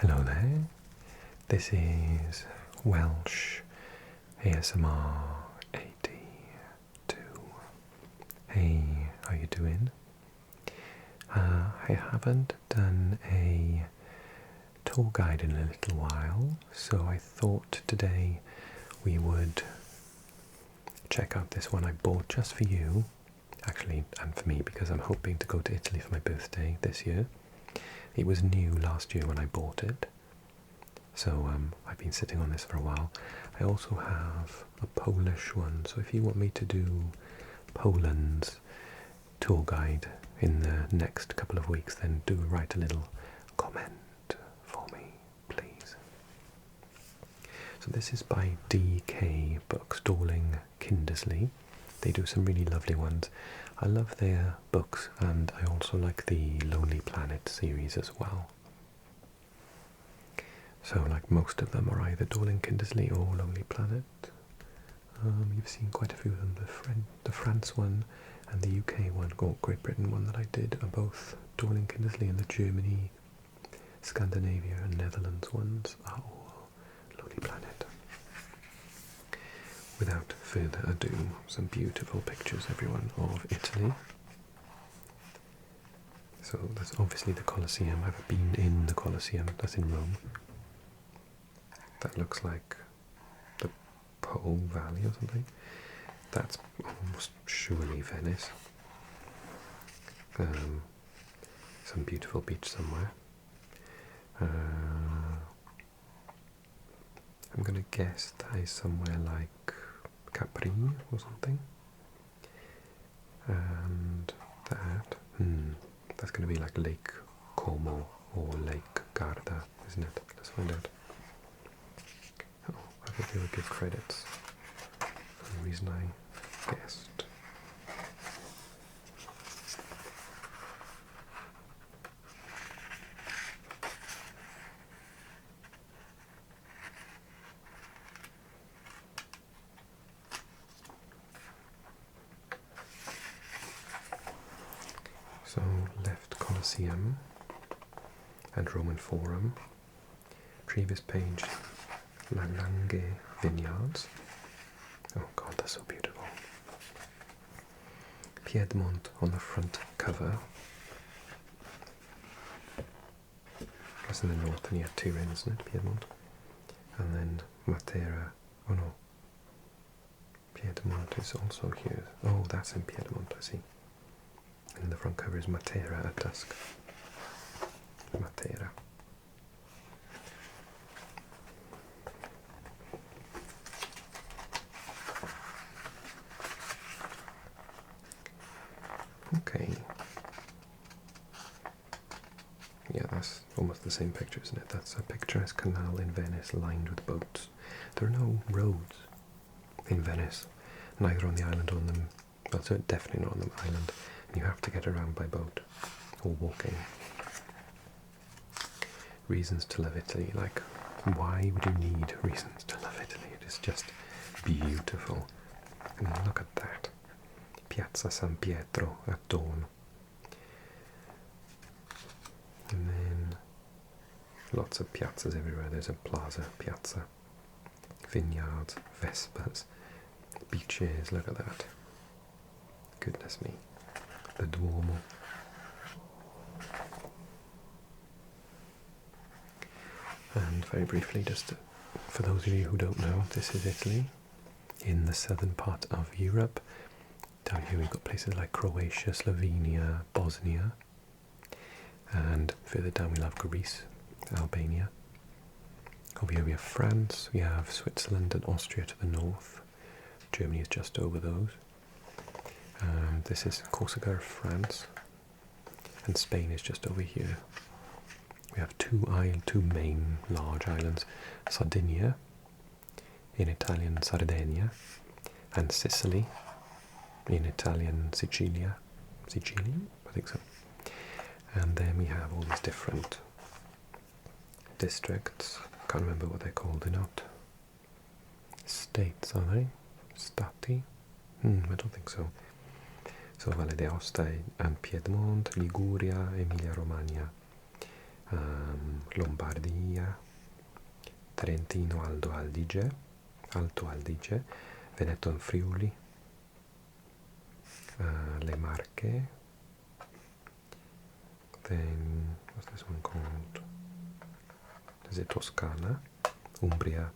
Hello there, this is Welsh ASMR 82. Hey, how you doing? I haven't done a tour guide in a little while, so I thought today we would check out this one I bought just for you, actually, and for me, because I'm hoping to go to Italy for my birthday this year. It was new last year when I bought it, so I've been sitting on this for a while. I also have a Polish one, so if you want me to do Poland's tour guide in the next couple of weeks, then do write a little comment for me, please. So this is by DK Books, Dorling Kindersley. They do some really lovely ones. I love their books, and I also like the Lonely Planet series as well. So like most of them are either Dorling Kindersley or Lonely Planet. You've seen quite a few of them. The France one and the UK one, or Great Britain one that I did, are both Dorling Kindersley, and the Germany, Scandinavia and Netherlands ones are all Lonely Planet. Without further ado, some beautiful pictures, everyone, of Italy. So that's obviously the Colosseum. I've been in the Colosseum, that's in Rome. That looks like the Po Valley or something. That's almost surely Venice. Some beautiful beach somewhere. I'm gonna guess that is somewhere like Capri or something. And that's gonna be like Lake Como or Lake Garda, isn't it? Let's find out. Oh, I think they would give credits for the reason I guessed. So left Colosseum and Roman Forum. Previous page, Langhe Vineyards. Oh god, that's so beautiful. Piedmont on the front cover. That's in the north near Turin, isn't it? Piedmont. And then Matera. Oh no. Piedmont is also here. Oh, that's in Piedmont, I see. And the front cover is Matera at dusk. Matera. Okay. Yeah, that's almost the same picture, isn't it? That's a picturesque canal in Venice lined with boats. There are no roads in Venice, neither on the island or on them. Well, so definitely not on the island. You have to get around by boat or walking. Reasons to love Italy. Like, why would you need reasons to love Italy? It is just beautiful. I mean, look at that. Piazza San Pietro at dawn. And then lots of piazzas everywhere. There's a plaza, piazza, vineyards, Vespas, beaches. Look at that. Goodness me. The Duomo. And very briefly, just for those of you who don't know, this is Italy, in the southern part of Europe. Down here we've got places like Croatia, Slovenia, Bosnia, and further down we'll have Greece, Albania. Over here we have France, we have Switzerland and Austria to the north. Germany is just over those. This is Corsica, France, and Spain is just over here. We have two main large islands, Sardinia, in Italian Sardinia, and Sicily, in Italian Sicilia, I think so. And then we have all these different districts. Can't remember what they're called. They're not states, are they? Stati? I don't think so. So Valle d'Aosta and Piedmont, Liguria, Emilia-Romagna, Lombardia, Trentino Alto Adige, Veneto and Friuli, Le Marche, then what's this one called? Is it Toscana? Umbria,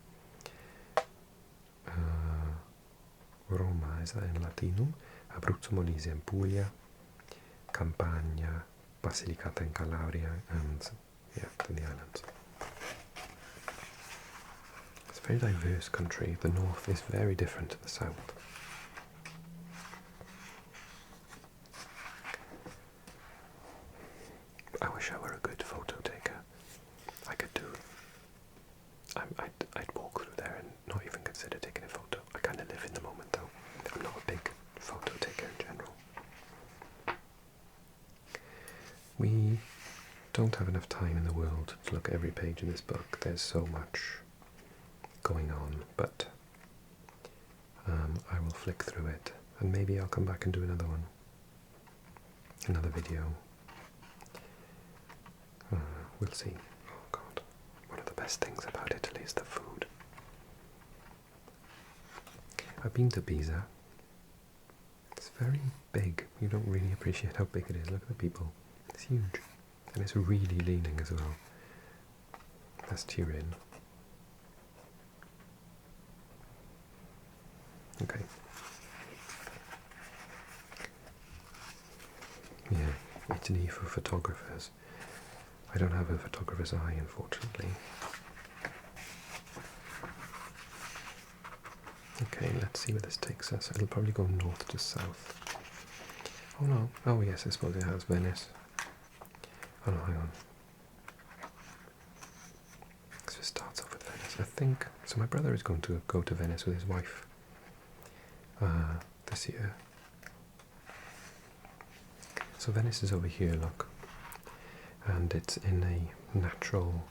Roma, is that in Latinum? Abruzzo, Molise and Puglia, Campania, Basilicata in Calabria, and yeah, then the islands. It's a very diverse country. The north is very different to the south. I wish I were a good photo taker. I could do. I'd walk through there and not even consider taking a photo. I kind of live in the moment though. I'm not a big photo taker in general. We don't have enough time in the world to look at every page in this book. There's so much going on, but I will flick through it and maybe I'll come back and do another one. Another video. We'll see. Oh god. One of the best things about Italy is the food. I've been to Pisa. It's very big. You don't really appreciate how big it is. Look at the people. It's huge. And it's really leaning as well. That's Turin. Okay. Yeah, Italy for photographers. I don't have a photographer's eye, unfortunately. Okay, let's see where this takes us. It'll probably go north to south. Oh no. Oh yes, I suppose it has Venice. Oh no, hang on. So it starts off with Venice, I think. So my brother is going to go to Venice with his wife this year. So Venice is over here, look. And it's in a natural...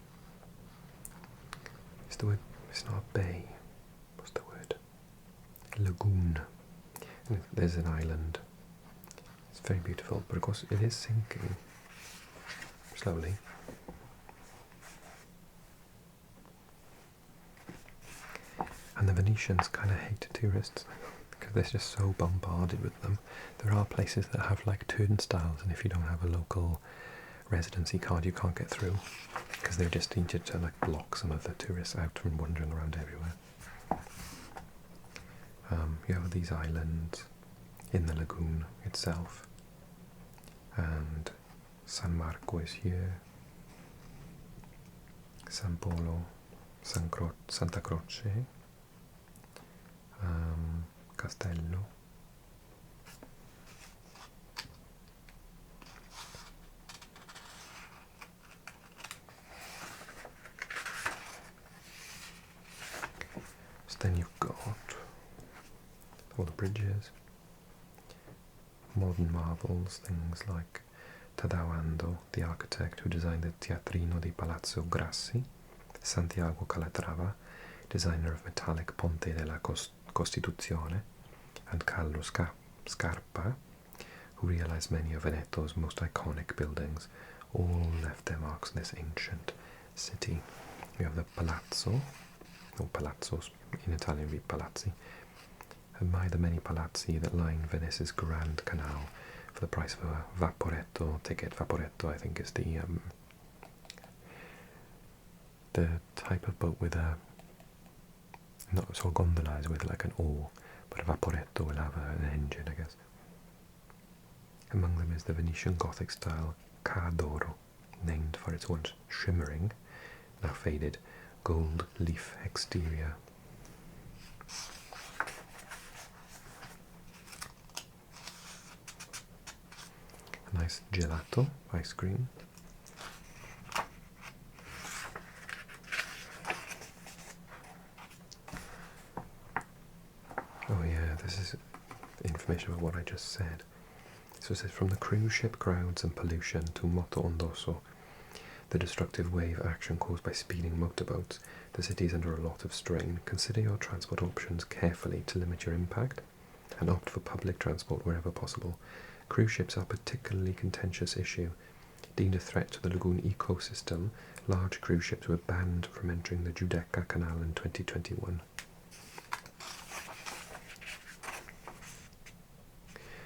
It's the word... It's not a bay. What's the word? Lagoon. And there's an island. It's very beautiful, but of course it is sinking slowly. And the Venetians kind of hate tourists because they're just so bombarded with them. There are places that have like turnstiles, and if you don't have a local residency card you can't get through because they're just needed to like block some of the tourists out from wandering around everywhere. You have these islands in the lagoon itself, and San Marco is here, San Polo, Santa Croce, Castello, so then you've got all the bridges, modern marvels, things like Tadao Ando, the architect who designed the Teatrino di Palazzo Grassi, Santiago Calatrava, designer of metallic Ponte della Costituzione, and Carlo Scarpa, who realized many of Veneto's most iconic buildings, all left their marks in this ancient city. We have the Palazzo, or Palazzos, in Italian read Palazzi. Admire the many palazzi that line Venice's Grand Canal for the price of a Vaporetto ticket. Vaporetto, I think, is the type of boat with a, not so gondola is with like an oar, but a Vaporetto will have an engine, I guess. Among them is the Venetian Gothic style Ca d'Oro, named for its once shimmering, now faded, gold leaf exterior. A nice gelato ice cream. Oh yeah, this is information about what I just said. So it says, from the cruise ship crowds and pollution to moto ondoso, the destructive wave action caused by speeding motorboats, the city is under a lot of strain. Consider your transport options carefully to limit your impact, and opt for public transport wherever possible. Cruise ships are a particularly contentious issue. Deemed a threat to the lagoon ecosystem, large cruise ships were banned from entering the Giudecca Canal in 2021.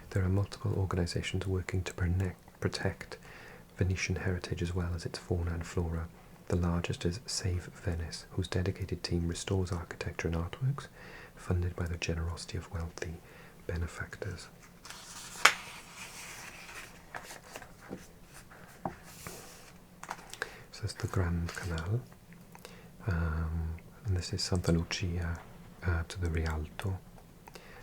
There are multiple organisations working to protect Venetian heritage as well as its fauna and flora. The largest is Save Venice, whose dedicated team restores architecture and artworks, funded by the generosity of wealthy benefactors. So that's the Grand Canal, and this is Santa Lucia to the Rialto.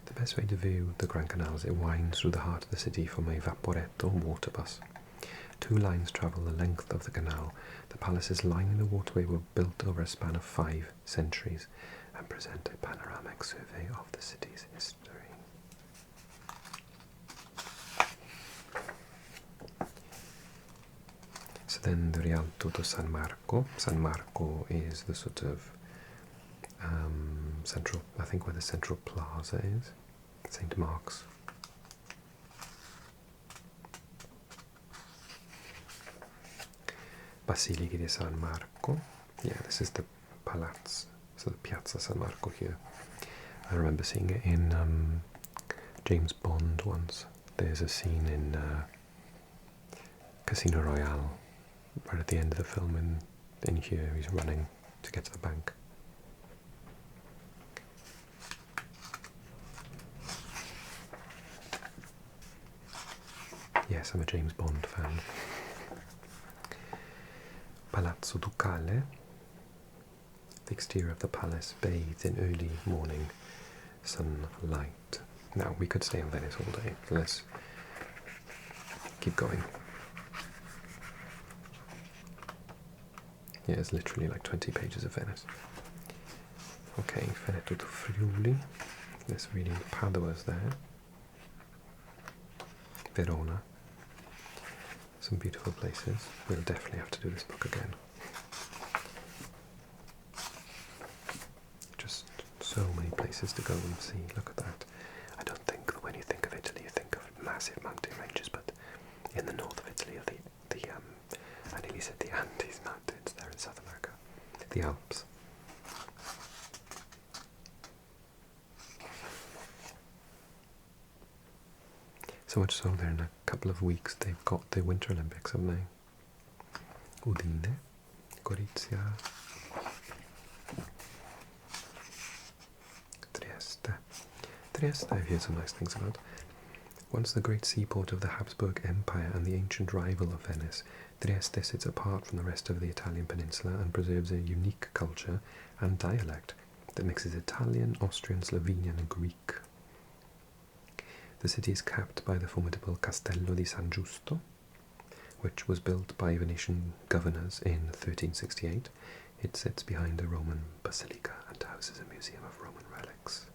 The best way to view the Grand Canal is it winds through the heart of the city from a vaporetto water bus. 2 lines travel the length of the canal. The palaces lining the waterway were built over a span of 5 centuries and present a panoramic survey of the city's history. So then the Rialto to San Marco. San Marco is the sort of central, I think where the central plaza is, St. Mark's. Basilica di San Marco. Yeah, this is the Palazzo, so the Piazza San Marco here. I remember seeing it in James Bond once. There's a scene in Casino Royale, right at the end of the film, in here he's running to get to the bank. Yes, I'm a James Bond fan. Palazzo Ducale. The exterior of the palace bathed in early morning sunlight. Now, we could stay in Venice all day. Let's keep going. Yeah, it's literally like 20 pages of Venice. Okay, Veneto to Friuli. Let's read in Padua's there. Verona. Some beautiful places. We'll definitely have to do this book again. Just so many places to go and see. Look at that. I don't think that when you think of Italy, you think of massive mountain ranges, but in the north of Italy are I nearly said the Andes Mountains there in South America. The Alps. So much so there in a couple of weeks they've got the Winter Olympics, haven't they? Udine, Gorizia, Trieste. Trieste I've heard some nice things about. Once the great seaport of the Habsburg Empire and the ancient rival of Venice, Trieste sits apart from the rest of the Italian peninsula and preserves a unique culture and dialect that mixes Italian, Austrian, Slovenian and Greek. The city is capped by the formidable Castello di San Giusto, which was built by Venetian governors in 1368. It sits behind a Roman basilica and houses a museum of Roman relics.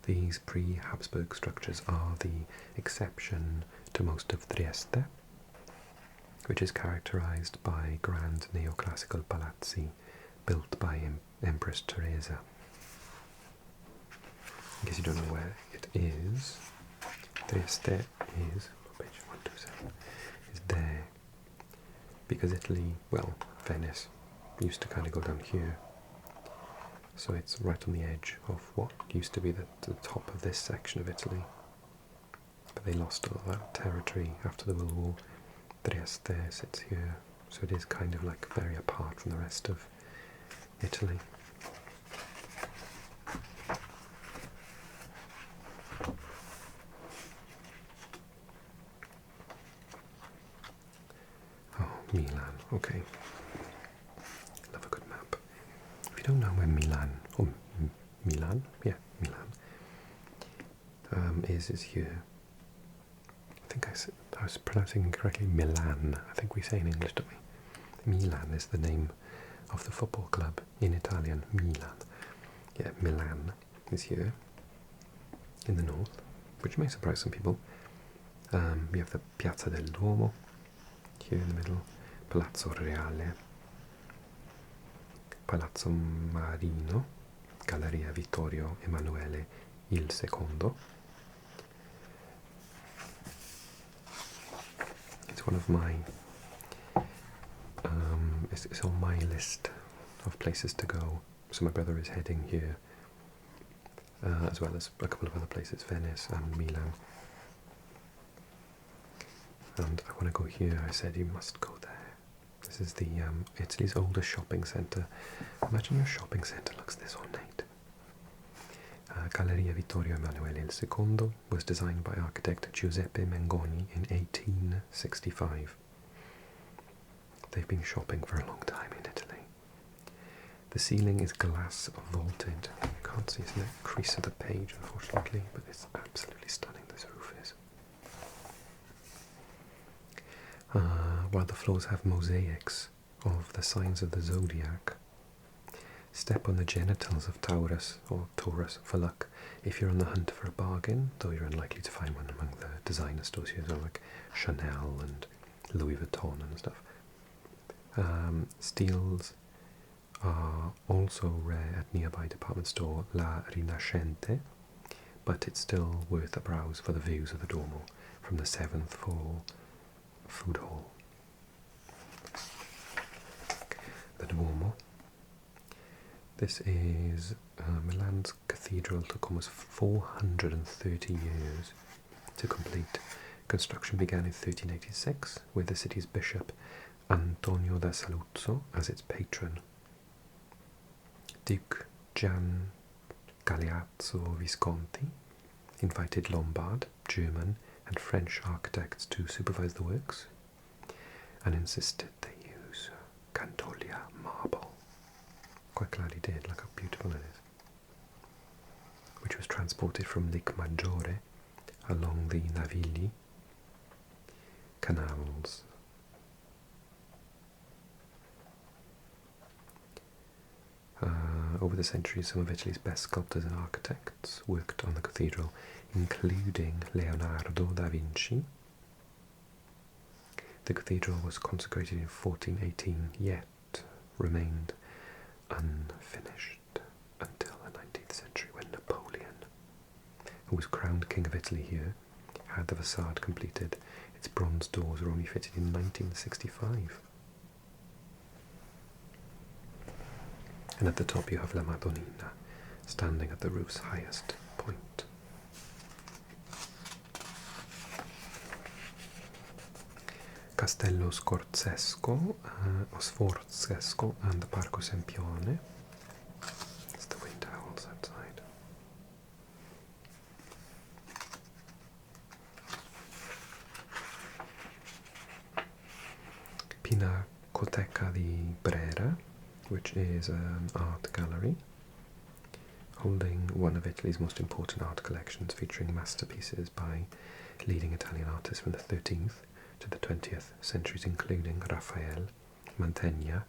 These pre-Habsburg structures are the exception to most of Trieste, which is characterized by grand neoclassical palazzi built by Empress Teresa. In case you don't know where it is, Trieste is, page 127, is there, because Italy, well, Venice, used to kind of go down here, so it's right on the edge of what used to be the top of this section of Italy, but they lost all that territory after the World War. Trieste sits here, so it is kind of like very apart from the rest of Italy. Milan, okay. Love a good map. If you don't know where Milan, or Milan, yeah, Milan, is here. I think I was pronouncing incorrectly, Milan. I think we say in English, don't we? Milan is the name of the football club in Italian, Milan. Yeah, Milan is here, in the north, which may surprise some people. We have the Piazza del Duomo, here in the middle. Palazzo Reale, Palazzo Marino, Galleria Vittorio Emanuele il II. It's one of my It's on my list of places to go. So my brother is heading here, as well as a couple of other places, Venice and Milan. And I want to go here. I said you must go there. This is the Italy's oldest shopping centre. Imagine your shopping centre looks this ornate. Galleria Vittorio Emanuele II was designed by architect Giuseppe Mengoni in 1865. They've been shopping for a long time in Italy. The ceiling is glass vaulted. You can't see the crease of the page, unfortunately, but it's absolutely stunning, this roof is. While the floors have mosaics of the signs of the zodiac. Step on the genitals of Taurus, or Taurus, for luck if you're on the hunt for a bargain, though you're unlikely to find one among the designer stores here, so like Chanel and Louis Vuitton and stuff. Steels are also rare at nearby department store La Rinascente, but it's still worth a browse for the views of the Duomo from the 7th floor food hall. The Duomo. This is Milan's cathedral. Took almost 430 years to complete. Construction began in 1386 with the city's bishop Antonio da Saluzzo as its patron. Duke Gian Galeazzo Visconti invited Lombard, German and French architects to supervise the works and insisted they use Cantolia marble. Quite glad he did, look how beautiful it is. Which was transported from Lake Maggiore along the Navigli canals. Over the centuries, some of Italy's best sculptors and architects worked on the cathedral, including Leonardo da Vinci. The cathedral was consecrated in 1418, yet remained unfinished until the 19th century when Napoleon, who was crowned King of Italy here, had the facade completed. Its bronze doors were only fitted in 1965. And at the top you have La Madonnina, standing at the roof's highest point. Castello Sforzesco, Sforzesco and the Parco Sempione. It's the wind howls outside. Pinacoteca di Brera, which is an art gallery holding one of Italy's most important art collections, featuring masterpieces by leading Italian artists from the 13th to the 20th centuries, including Raphael, Mantegna,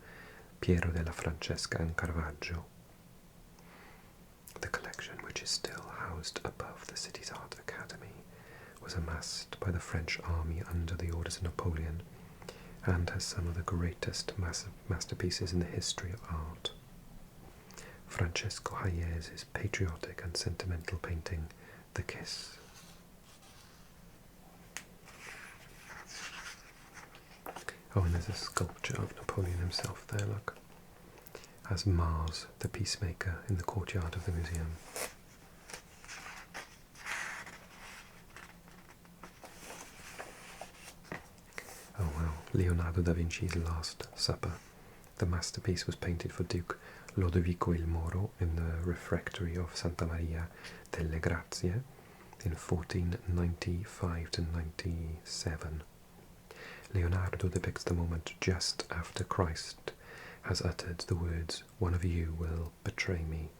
Piero della Francesca and Caravaggio. The collection, which is still housed above the city's art academy, was amassed by the French army under the orders of Napoleon and has some of the greatest masterpieces in the history of art. Francesco Hayez's patriotic and sentimental painting, The Kiss. Oh, and there's a sculpture of Napoleon himself there, look, as Mars, the peacemaker, in the courtyard of the museum. Oh well, Leonardo da Vinci's Last Supper. The masterpiece was painted for Duke Lodovico il Moro in the refectory of Santa Maria delle Grazie in 1495 to 97. Leonardo depicts the moment just after Christ has uttered the words, "One of you will betray me."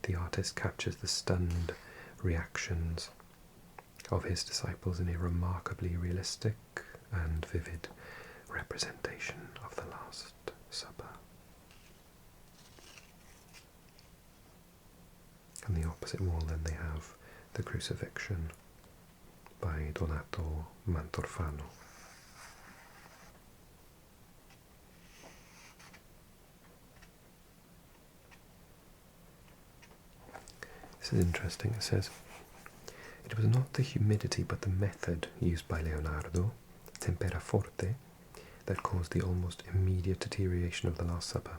The artist captures the stunned reactions of his disciples in a remarkably realistic and vivid representation of the Last Supper. On the opposite wall then they have the Crucifixion by Donato Mantorfano. This is interesting. It says, it was not the humidity but the method used by Leonardo, tempera forte, that caused the almost immediate deterioration of the Last Supper.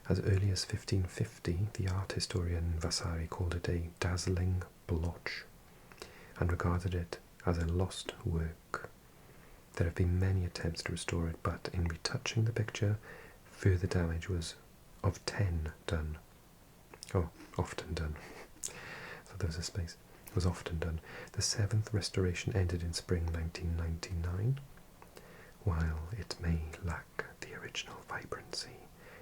As early as 1550, the art historian Vasari called it a dazzling blotch and regarded it as a lost work. There have been many attempts to restore it, but in retouching the picture, further damage was of 10 done. Oh, often done. So there was a space. It was often done. The 7th restoration ended in spring 1999. While it may lack the original vibrancy,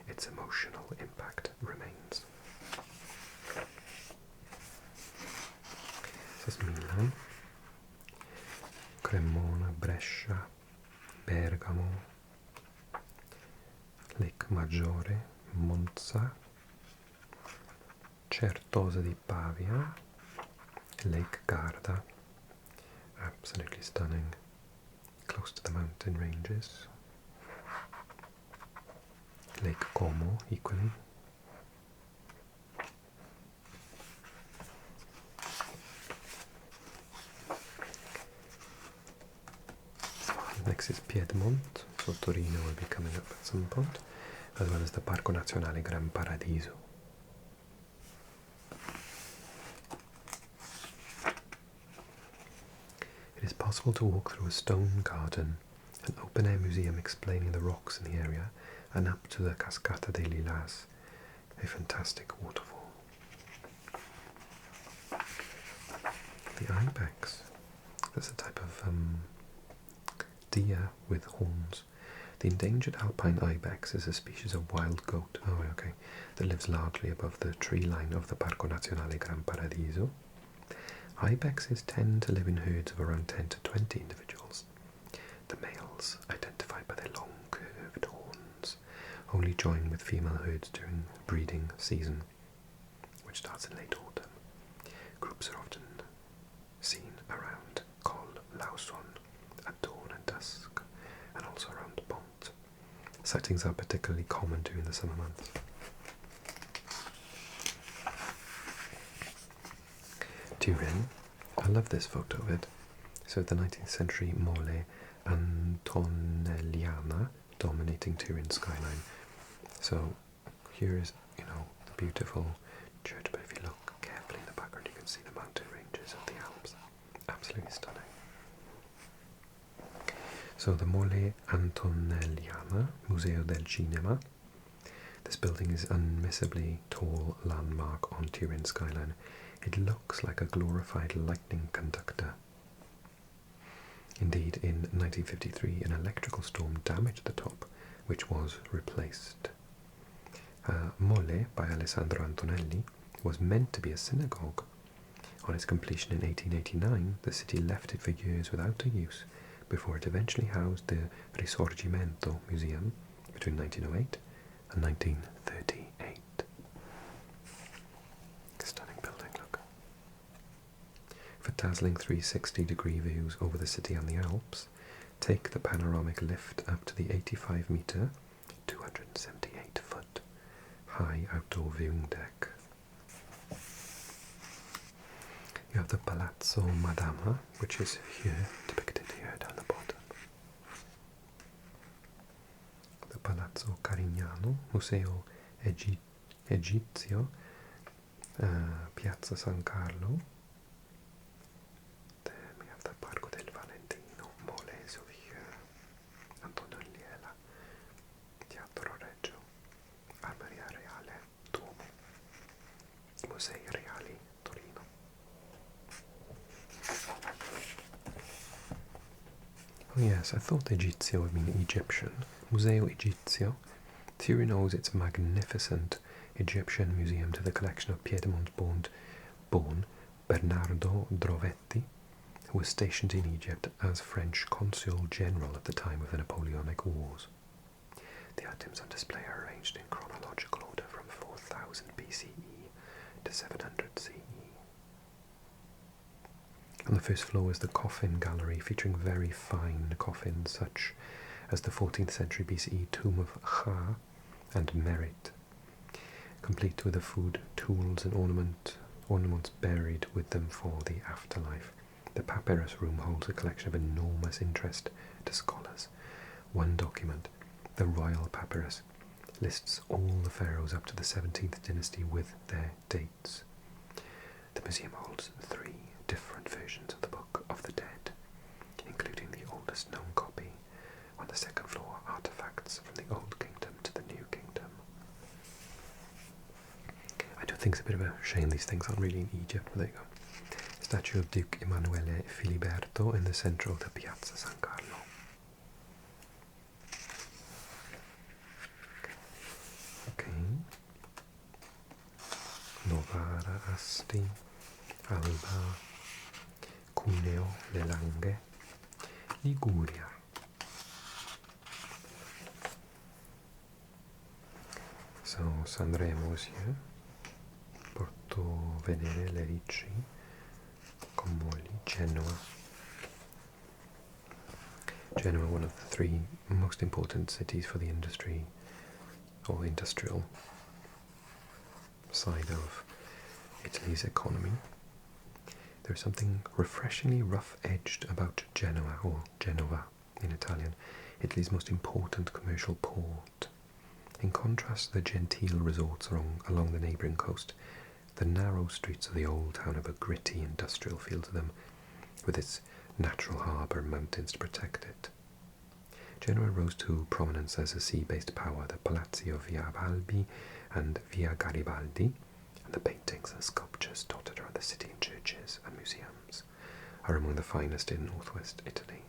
its emotional impact remains. This is Milan, Cremona, Brescia, Bergamo, Lake Maggiore, Monza, Certosa di Pavia, Lake Garda, absolutely stunning, close to the mountain ranges. Lake Como, equally. Next is Piedmont, so Torino will be coming up at some point, as well as the Parco Nazionale Gran Paradiso. It is possible to walk through a stone garden, an open-air museum explaining the rocks in the area, and up to the Cascata dei Lilas, a fantastic waterfall. The ibex, that's a type of deer with horns. The endangered alpine ibex is a species of wild goat, that lives largely above the tree line of the Parco Nazionale Gran Paradiso. Ibexes tend to live in herds of around 10 to 20 individuals. The males, identified by their long curved horns, only join with female herds during breeding season, which starts in late autumn. Groups are often seen around Col Lawson at dawn and dusk, and also around Pont. Sightings are particularly common during the summer months. Turin, I love this photo of it. So the 19th century Mole Antonelliana dominating Turin skyline. So here is, the beautiful church, but if you look carefully in the background you can see the mountain ranges of the Alps. Absolutely stunning. So the Mole Antonelliana, Museo del Cinema. This building is an unmissably tall landmark on Turin skyline. It looks like a glorified lightning conductor. Indeed, in 1953, an electrical storm damaged the top, which was replaced. Mole, by Alessandro Antonelli, was meant to be a synagogue. On its completion in 1889, the city left it for years without a use, before it eventually housed the Risorgimento Museum between 1908 and 1938. Stunning building, look. For dazzling 360-degree views over the city and the Alps, take the panoramic lift up to the 85-metre, 278-foot high outdoor viewing deck. You have the Palazzo Madama, which is here, depicted here down the bottom. The Palazzo Carignano, Museo Egizio, Piazza San Carlo. Then we have the Parco del Valentino, Moleso here, Antonio Liela, Teatro Reggio, Armeria Reale, Duomo, Musei Reali, Torino. Oh yes, I thought Egizio would mean Egyptian. Museo Egizio. Turin owes its magnificent Egyptian museum to the collection of Piedmont-born Bernardo Drovetti, who was stationed in Egypt as French consul general at the time of the Napoleonic Wars. The items on display are arranged in chronological order from 4000 BCE to 700 CE. On the first floor is the coffin gallery, featuring very fine coffins such as the 14th century BCE tomb of Cha and Merit, complete with the food, tools and ornaments buried with them for the afterlife. The papyrus room holds a collection of enormous interest to scholars, one document, the Royal Papyrus, lists all the pharaohs up to the 17th dynasty with their dates. The museum holds 3 different versions of the Book of the Dead, including the oldest known copy. On the 2nd floor, artifacts from the Old Kingdom to the New Kingdom. I do think it's a bit of a shame these things aren't really in Egypt, but there you go. Statue of Duke Emanuele Filiberto in the centre of the Piazza San Carlo. Okay. Novara, Asti, Alba, Cuneo, Le Langhe, Liguria. So Sanremo is here. Porto Venere, Lerici, Comoli, Genoa. Genoa, one of the 3 most important cities for the industry or industrial side of Italy's economy. There's something refreshingly rough-edged about Genoa, or Genova in Italian, Italy's most important commercial port. In contrast to the genteel resorts along the neighbouring coast, the narrow streets of the old town have a gritty industrial feel to them, with its natural harbour and mountains to protect it. Genoa rose to prominence as a sea-based power. The Palazzi of Via Balbi and Via Garibaldi, and the paintings and sculptures dotted around the city in churches and museums, are among the finest in northwest Italy.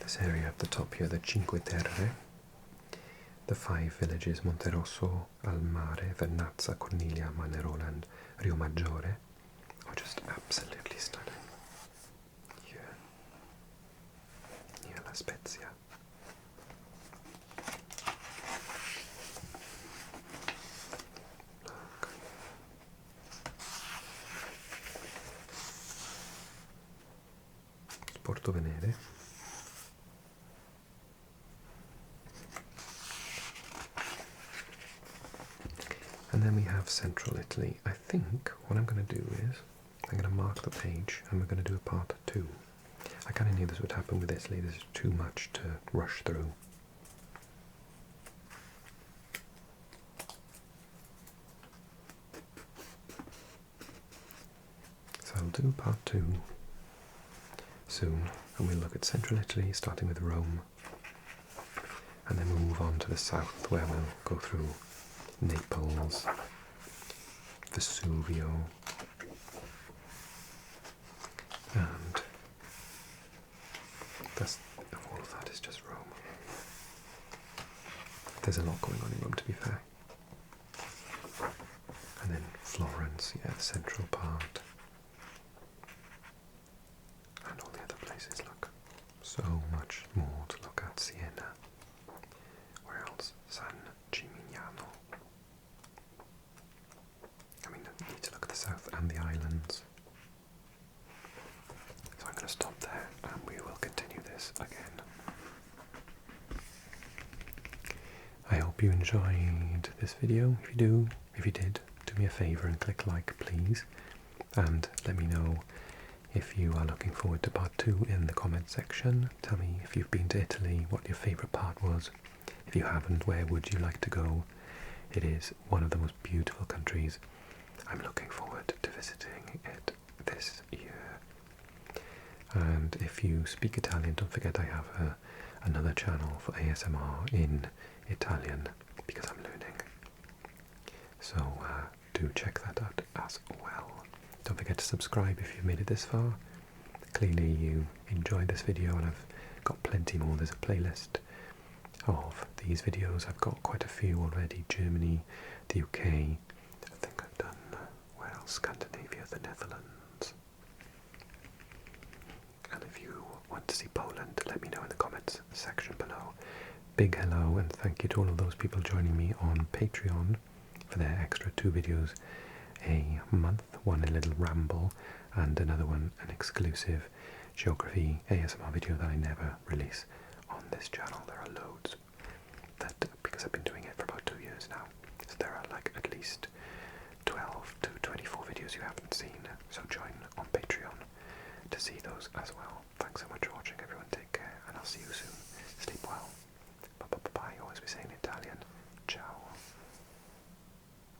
This area at the top here, the Cinque Terre, the 5 villages, Monterosso, Almare, Vernazza, Corniglia, Manerola and Riomaggiore, are just absolutely stunning. Here, near La Spezia. Look. Porto Venere. And then we have central Italy. I think what I'm going to do is I'm going to mark the page and we're going to do a part 2. I kind of knew this would happen with Italy. There's too much to rush through. So I'll do part 2 soon, and we'll look at central Italy, starting with Rome, and then we'll move on to the south, where we'll go through Naples, Vesuvio, and all of that is just Rome. There's a lot going on in Rome, to be fair. And then Florence, yeah, the central part. And all the other places, look. So much more to look at. Siena. Where else? San Gimignano. I mean, I need to look at the south and the islands. So I'm going to stop there and we will continue this again. I hope you enjoyed this video. If you did, do me a favour and click like, please. And let me know if you are looking forward to part 2 in the comment section. Tell me if you've been to Italy, what your favourite part was. If you haven't, where would you like to go? It is one of the most beautiful countries. I'm looking forward to visiting it this year. And if you speak Italian, don't forget I have another channel for ASMR in Italian, because I'm learning. So do check that out as well. Don't forget to subscribe if you've made it this far. Clearly you enjoyed this video, and I've got plenty more. There's a playlist of these videos. I've got quite a few already. Germany, the UK, I think I've done, where else? Scandinavia, the Netherlands. And if you want to see Poland, let me know in the comments section below. Big hello and thank you to all of those people joining me on Patreon for their extra 2 videos a month, one a little ramble and another one an exclusive geography ASMR video that I never release on this channel. There are loads, that because I've been doing it for about 2 years now, so there are like at least 12 to 24 videos you haven't seen, so join on Patreon to see those as well.